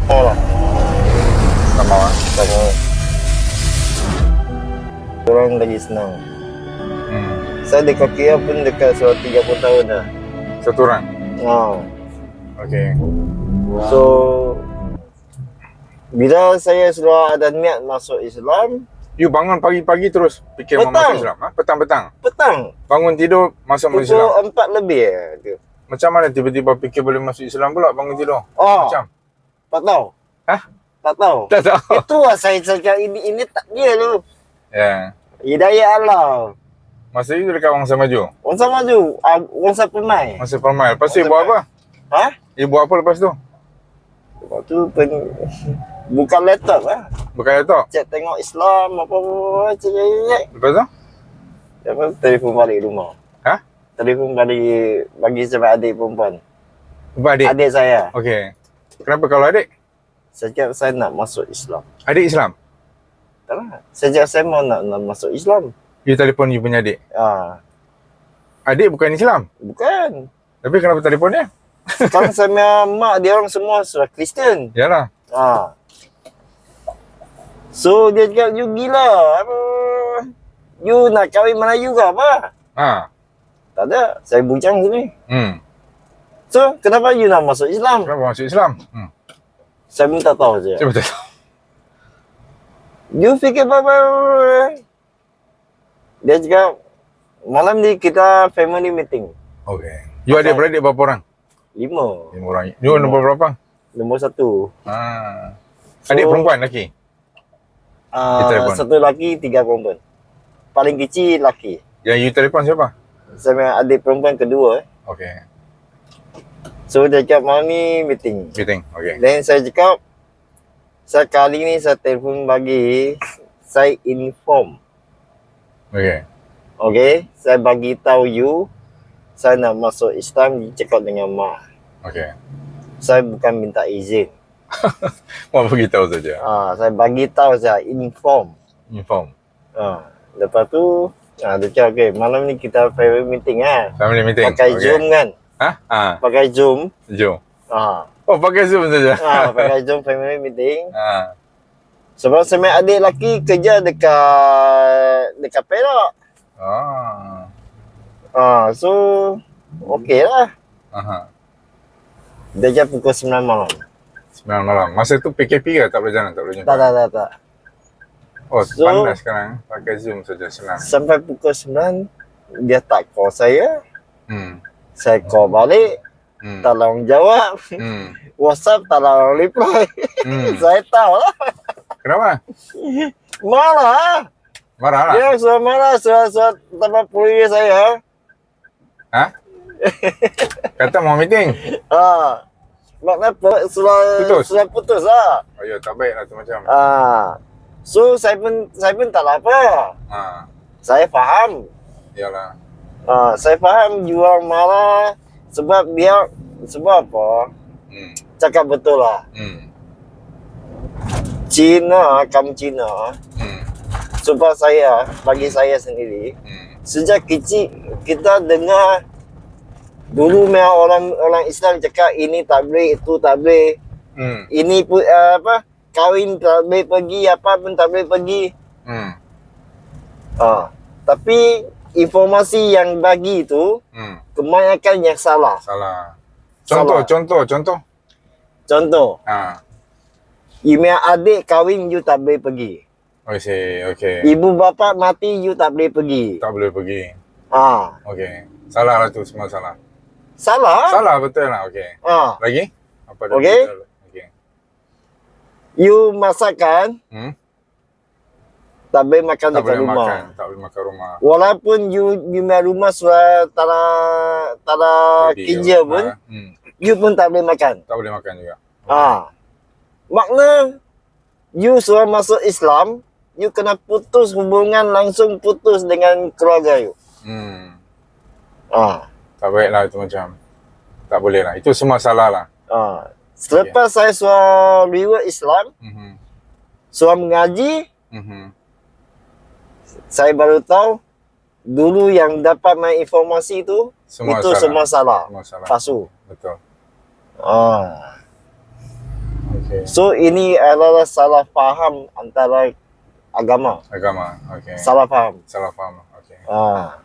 Oh lah. Sama lah. Sama. Orang lagi senang. Saya dekat Kia pun dekat 30 tahun dah. Satu orang? Okay. So, bila saya sudah ada niat masuk Islam, You bangun pagi-pagi terus fikir mau masuk Islam? Ha? Petang-petang? petang, Bangun tidur, masuk Islam? pukul 4 lebih tu. Macam mana tiba-tiba fikir boleh masuk Islam pula bangun tidur? Oh, Macam? tak tahu. Hah? Tak tahu. Tak tahu. Itulah saya cakap ini takdir tu. Ya. Hidayah Allah. Masa itu dekat Wangsa Maju? Orang sama tu, orang sama Permai. Masa Permai. Lepas tu ibu apa? Ha? Ibu apa lepas tu? Lepas tu bukan laptop lah. Bukan laptop? Cek tengok Islam apa-apa. Cek. Lepas tu? Apa telefon balik rumah. Ha? Telefon bagi sebab adik perempuan. Ibu adik? Adik saya. Okey. Kenapa kalau adik? Saya cakap saya nak masuk Islam. Adik Islam? Tak lah. Saya cakap saya mau nak masuk Islam. You telefon you punya adik? Adik bukan Islam? Bukan. Tapi kenapa telefon dia? Sekarang saya punya mak dia orang semua sudah Kristian. Yalah. So dia cakap, you gila. Apa? You nak kahwin Melayu ke apa? Tak ada. Saya bujang sini. So, kenapa you nak masuk Islam? Kenapa masuk Islam? Saya pun tak tahu je. Cuba tahu. You fikir apa? Dia cakap, malam ni kita family meeting. Okey. You adik beradik berapa orang? 5. 5 orang. You nombor berapa? Nombor 1. Adik perempuan lelaki? Telefon. 1 lelaki, 3 perempuan. Paling kecil lelaki. Yang you telefon siapa? Saya punya adik perempuan kedua. Okey. So dia cakap malam ni meeting. Meeting. Okey. Dan saya cakap, saya kali ni saya telefon bagi, saya inform. Okey. Okay, saya bagi tahu you, saya nak masuk Islam, you cakap dengan mak. Okey. Saya bukan minta izin. Mau beritahu saja. Saya bagi tahu saja, inform. Inform. Lepas tu, dia cakap, okay, malam ni kita family meeting Family meeting. Pakai Zoom kan? Pakai Zoom. Zoom. Oh, pakai Zoom saja. pakai Zoom family meeting. Sebab saya punya adik lelaki kerja dekat Perak. So, okey lah. Dia cakap pukul 9 malam. 9 malam. Masa tu PKP ke? Tak boleh jalan? Tak boleh jumpa? Tak. Oh, So, panas sekarang. Pakai Zoom saja, senang. Sampai pukul 9, dia tak call saya. Saya call balik. Tolong jawab. WhatsApp tolong reply. Saya tahu lah. Kenapa? Marah. Marah lah? Dia sudah marah. Sudah tempat polis saya. Kata mau meeting? Maknanya sudah putus lah. Oh ya, tak baik lah tu macam. So saya pun tak apa. Saya faham. Yalah. Saya faham jual marah sebab apa? Cakap betul lah. Kamu Cina. Sebab bagi saya sendiri, sejak kecil kita dengar dulu memang orang Islam cakap ini tak boleh, itu tak boleh. Ini pun kahwin tak boleh pergi, apa pun tak boleh pergi. Tapi informasi yang bagi itu kebanyakan yang salah. Contoh. You punya adik kahwin, you tak boleh pergi. Okey. Ibu bapa mati, you tak boleh pergi. Tak boleh pergi. Okey. Salah lah tu, semua salah. Salah? Salah betul lah. Okey. Lagi? Apa dah Okey. betul? Okey. You masakan, tak boleh makan Tak dekat boleh rumah. makan. Tak boleh makan rumah. Walaupun you punya rumah sudah tak ada kerja pun, you pun tak boleh makan. Tak boleh makan juga. Makna you sudah masuk Islam, you kena putus hubungan, langsung putus dengan keluarga you. Tak baik lah itu macam. Tak boleh lah. Itu semua salah lah. Selepas saya sudah reward Islam, sudah mengaji, saya baru tahu dulu yang dapat main informasi itu Semua itu salah. semua salah. Semua salah. Palsu. Betul. Ah. Okay. So ini adalah salah faham antara agama. Agama. Okay. Salah faham. Salah faham. Okay. Ah.